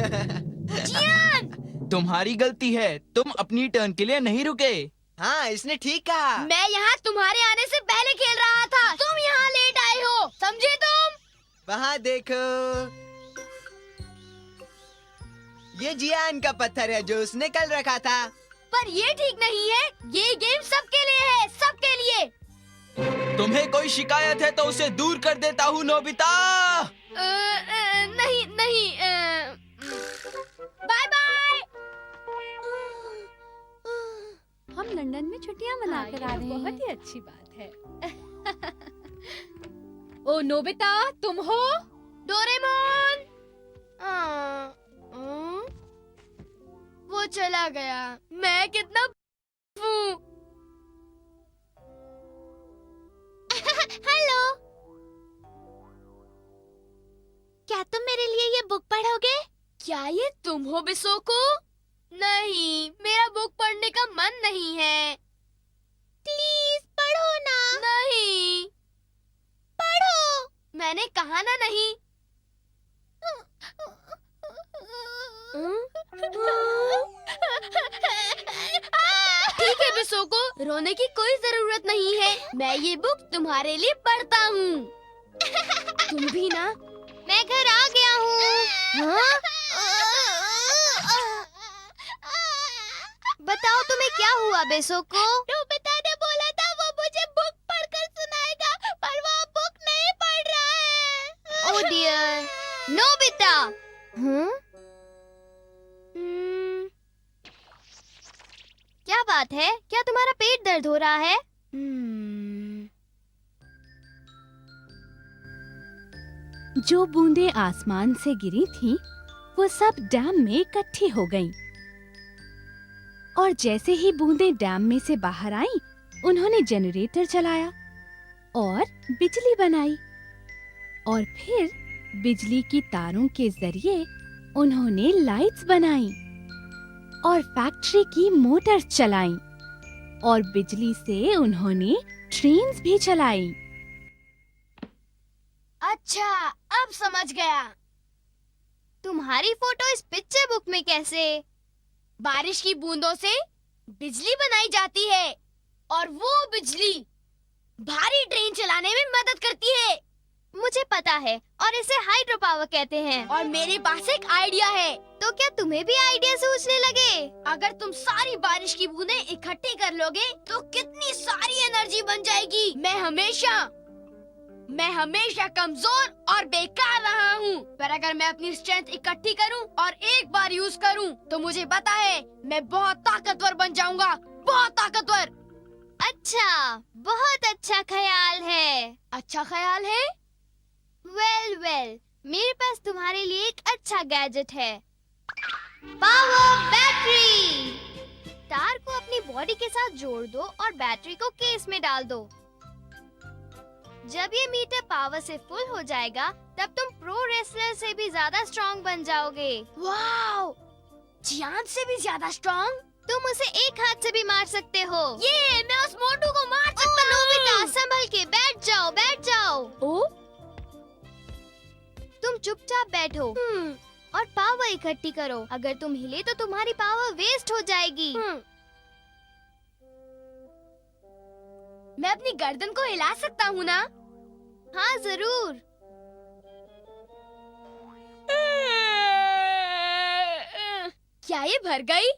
जियान! तुम्हारी गलती है, तुम अपनी टर्न के लिए नहीं रुके। हाँ, इसने ठीक कहा। मैं यहाँ तुम्हारे आने से पहले खेल रहा था, तुम यहाँ लेट आए हो, समझे तुम? वहाँ देखो, ये जियान का पत्थर है जो उसने कल रखा था। पर ये ठीक नहीं है, ये गेम सबके लिए है, सबके लिए। तुम्हें कोई शिकायत है तो उसे दूर कर देता हूँ नोबिता। नहीं नहीं, बाय बाय। हम लंदन में छुट्टियां मनाकर आ रहे हैं। बहुत ही अच्छी बात है। ओ नोबिता, तुम हो? डोरेमोन! वो चला गया। मैं कितना हूँ। हेलो, क्या तुम मेरे लिए ये बुक पढ़ोगे? क्या ये तुम हो बिसोको? नहीं, मेरा बुक पढ़ने का मन नहीं है। प्लीज पढ़ो ना। नहीं, पढ़ो। मैंने कहा ना नहीं। ठीक है बिसोको, रोने की कोई जरूरत नहीं है। मैं ये बुक तुम्हारे लिए पढ़ता हूँ। तुम भी ना। मैं घर आ गया हूँ। बताओ तुम्हें क्या हुआ बेसोको? नोबिता ने बोला था वो मुझे बुक पढ़कर सुनाएगा, पर वो बुक नहीं पढ़ रहा है। Oh dear, Nobita. क्या बात है? क्या तुम्हारा पेट दर्द हो रहा है? जो बूंदें आसमान से गिरी थीं, वो सब डैम में इकट्ठी हो गईं। और जैसे ही बूंदें डैम में से बाहर आईं, उन्होंने जनरेटर चलाया और बिजली बनाई। और फिर बिजली की तारों के जरिए उन्होंने लाइट्स बनाई और फैक्ट्री की मोटर चलाई और बिजली से उन्होंने ट्रेन्स भी चलाई। अच्छा, अब समझ गया। तुम्हारी फोटो इस पिक्चर बुक में कैसे? बारिश की बूंदों से बिजली बनाई जाती है और वो बिजली भारी ट्रेन चलाने में मदद करती है। मुझे पता है, और इसे हाइड्रो पावर कहते हैं। और मेरे पास एक आइडिया है। तो क्या तुम्हें भी आइडिया सूझने लगे? अगर तुम सारी बारिश की बूंदें इकट्ठी कर लोगे तो कितनी सारी एनर्जी बन जाएगी। मैं हमेशा कमजोर और बेकार रहा हूँ, पर अगर मैं अपनी स्ट्रेंथ इकट्ठी करूँ और एक बार यूज करूँ तो मुझे पता है मैं बहुत ताकतवर बन जाऊंगा, बहुत ताकतवर। अच्छा, बहुत अच्छा ख्याल है। अच्छा ख्याल है? वेल, मेरे पास तुम्हारे लिए एक अच्छा गैजेट है। Power battery. तार को अपनी बॉडी के साथ जोड़ दो और बैटरी को केस में डाल दो। जब ये मीटर पावर से फुल हो जाएगा, तब तुम प्रो रेसलर से भी ज्यादा स्ट्रॉन्ग बन जाओगे। वाओ! जियान से भी ज्यादा स्ट्रॉन्ग? तुम उसे एक हाथ से भी मार सकते हो। ये मैं उस मोटू को मार सकता हूँ। नोबिता, संभल के बैठ जाओ, बैठ जाओ। ओ? तुम चुपचाप बैठो और पावर इकट्ठी करो। अगर तुम हिले तो तुम्हारी पावर वेस्ट हो जाएगी। मैं अपनी गर्दन को हिला सकता हूँ ना? हाँ जरूर। क्या ये भर गई?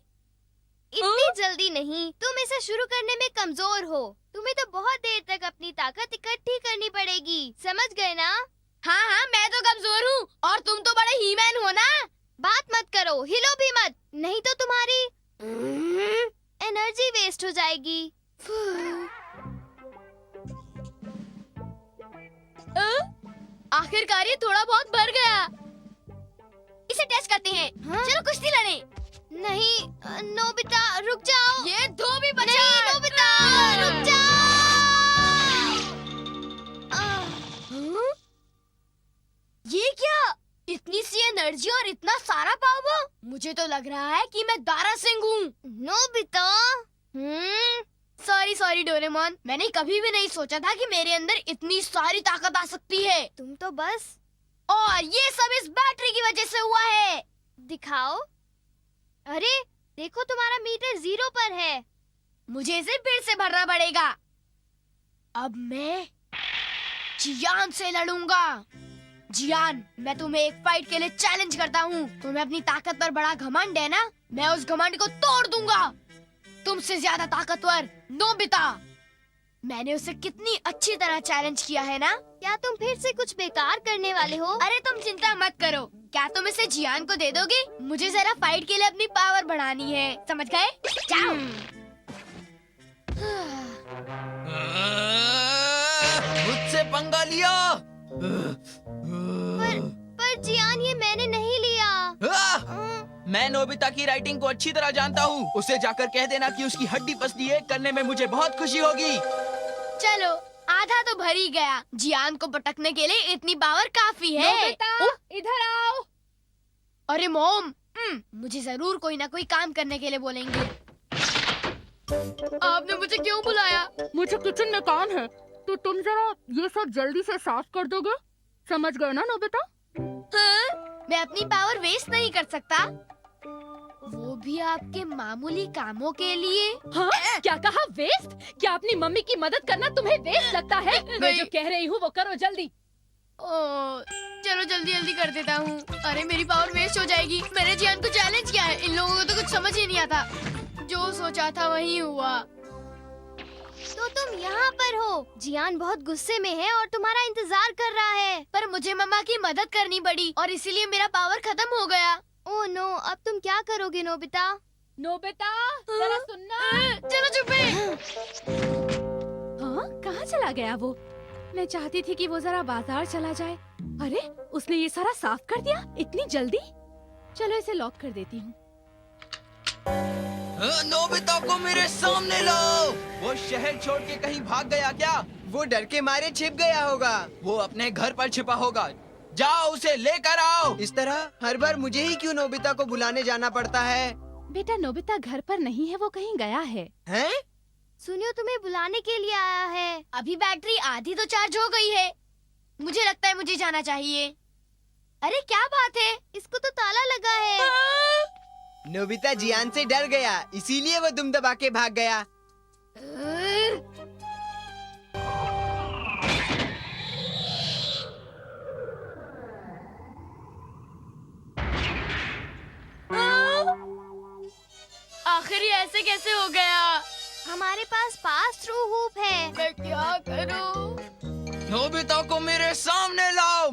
इतनी जल्दी नहीं, तुम इसे शुरू करने में कमजोर हो। तुम्हें तो बहुत देर तक अपनी ताकत इकट्ठी करनी पड़ेगी, समझ गए ना? हाँ, मैं तो कमजोर हूँ और तुम तो बड़े हीमैन हो ना। बात मत करो, हिलो भी मत, नहीं तो तुम्हारी एनर्जी वेस्ट हो जाएगी। आखिरकार ये थोड़ा बहुत भर गया। इसे टेस्ट करते हैं। चलो कुश्ती लड़ें। नहीं नोबिता, रुक जाओ। ये धोबी बचा। नहीं नोबिता, रुक जाओ। ये क्या? इतनी सी एनर्जी और इतना सारा पावर? मुझे तो लग रहा है कि मैं दारा सिंह हूँ। नोबिता। सॉरी डोरेमोन, मैंने कभी भी नहीं सोचा था कि मेरे अंदर इतनी सारी ताकत आ सकती है। तुम तो बस। और ये सब इस बैटरी की वजह से हुआ है। दिखाओ। अरे देखो, तुम्हारा मीटर 0 पर है। मुझे इसे फिर से भरना पड़ेगा। अब मैं जियान से लड़ूंगा। जियान, मैं तुम्हें एक फाइट के लिए चैलेंज करता हूँ। तुम्हें अपनी ताकत पर बड़ा घमंड है ना? मैं उस घमंड को तोड़ दूंगा। तुमसे ज्यादा ताकतवर नोबिता। मैंने उसे कितनी अच्छी तरह चैलेंज किया है ना? क्या तुम फिर से कुछ बेकार करने वाले हो? अरे तुम चिंता मत करो। क्या तुम इसे जियान को दे दोगे? मुझे जरा फाइट के लिए अपनी पावर बढ़ानी है, समझ गए? जाओ। मुझसे पंगा लिया। पर जियान, ये मैंने नहीं लिया। मैं नोबिता की राइटिंग को अच्छी तरह जानता हूँ। उसे जाकर कह देना कि उसकी हड्डी पसली एक करने में मुझे बहुत खुशी होगी। चलो, आधा तो भर ही गया। जियान को पटकने के लिए इतनी पावर काफी है। नोबिता, इधर आओ। अरे मॉम, मुझे जरूर कोई ना कोई काम करने के लिए बोलेंगे। आपने मुझे क्यों बुलाया? मुझे किचन में काम है, तो तुम जरा ये सब जल्दी से साफ कर दोगे? समझ गए ना नोबिता? हाँ? मैं अपनी पावर वेस्ट नहीं कर सकता, वो भी आपके मामूली कामों के लिए। हाँ? क्या कहा? वेस्ट? क्या अपनी मम्मी की मदद करना तुम्हें वेस्ट लगता है? मैं जो कह रही हूँ वो करो जल्दी। चलो जल्दी जल्दी कर देता हूँ। अरे मेरी पावर वेस्ट हो जाएगी। मैंने जियान को चैलेंज किया है। इन लोगों को तो कुछ समझ ही नहीं आता। जो सोचा था वही हुआ। तो तुम यहाँ पर हो। जियान बहुत गुस्से में है और तुम्हारा इंतजार कर रहा है। पर मुझे मम्मा की मदद करनी पड़ी और इसीलिए मेरा पावर खत्म हो गया। ओह नो, अब तुम क्या करोगे नोबिता? नोबिता, जरा सुनना। चलो चुप है। हाँ, कहाँ चला गया वो? मैं चाहती थी कि वो जरा बाजार चला जाए। अरे, उसने ये सारा साफ कर दिया इतनी जल्दी? चलो इसे लॉक कर देती हूँ। नोबिता को मेरे सामने लाओ। वो शहर छोड़ के कहीं भाग गया क्या? वो डर के मारे छिप गया होगा। वो अपने घर पर छिपा होगा। जाओ उसे लेकर आओ। इस तरह हर बार मुझे ही क्यों नोबिता को बुलाने जाना पड़ता है? बेटा, नोबिता घर पर नहीं है, वो कहीं गया है। हैं? सुनियो, तुम्हें बुलाने के लिए आया है। अभी बैटरी आधी तो चार्ज हो गई है। मुझे लगता है मुझे जाना चाहिए। अरे क्या बात है? इसको तो ताला लगा है। नोबिता जियान से डर गया, इसीलिए वो दुम दबा के भाग गया। आखिर ये ऐसे कैसे हो गया? हमारे पास थ्रू हुप है। मैं क्या करूं? नोबिता को मेरे सामने लाओ।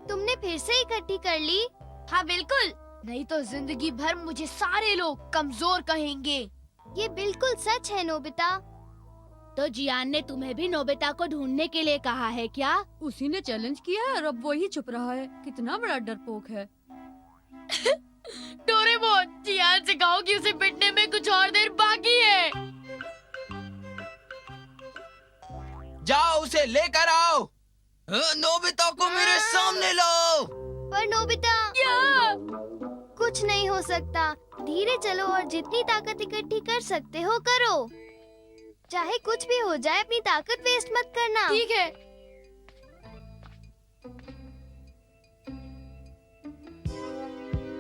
तुमने फिर से इकट्ठी कर ली? हाँ बिल्कुल, नहीं तो जिंदगी भर मुझे सारे लोग कमजोर कहेंगे। ये बिल्कुल सच है नोबिता। तो जियान ने तुम्हें भी नोबिता को ढूंढने के लिए कहा है क्या? उसी ने चैलेंज किया है और अब वो ही चुप रहा है। कितना बड़ा डरपोक है। डोरेमोन, जियान से कहो कि उसे पिटने में कुछ और देर बाकी है। जाओ उसे लेकर आओ। नोबिता को मेरे सामने लाओ। पर नोबिता, क्या? कुछ नहीं हो सकता। धीरे चलो और जितनी ताकत इकट्ठी कर सकते हो करो। चाहे कुछ भी हो जाए, अपनी ताकत वेस्ट मत करना। ठीक है।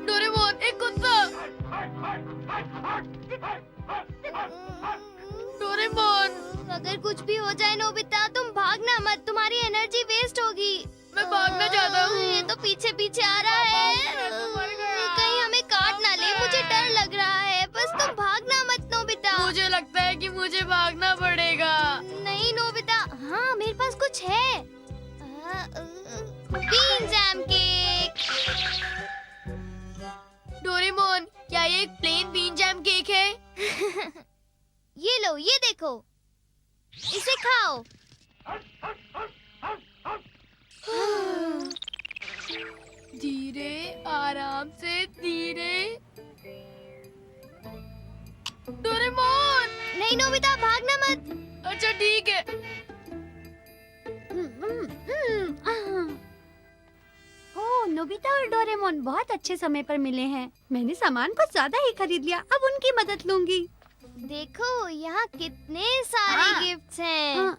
डोरेमोन, एक कुत्ता। डोरेमोन, अगर कुछ भी हो जाए नोबिता, तुम भागना मत, तुम्हारी एनर्जी वेस्ट होगी। मैं भागना चाहता हूँ। ये तो पीछे पीछे आ रहा है। कहीं हमें काट ना ले, मुझे डर लग रहा है। बस तुम भागना मत नोबिता। मुझे लगता है कि मुझे भागना पड़ेगा। नहीं नोबिता, हाँ मेरे पास कुछ है। Been jam cake. डोरेमोन, क्या ये एक प्लेन बीन जैम केक है? ये लो, ये देखो, इसे खाओ। धीरे, आराम से, धीरे। डोरेमोन! नहीं नोबिता, भागना मत। अच्छा ठीक है। ओह, नोबिता और डोरेमोन बहुत अच्छे समय पर मिले हैं। मैंने सामान कुछ ज्यादा ही खरीद लिया, अब उनकी मदद लूंगी। देखो यहाँ कितने सारे गिफ्ट्स हैं।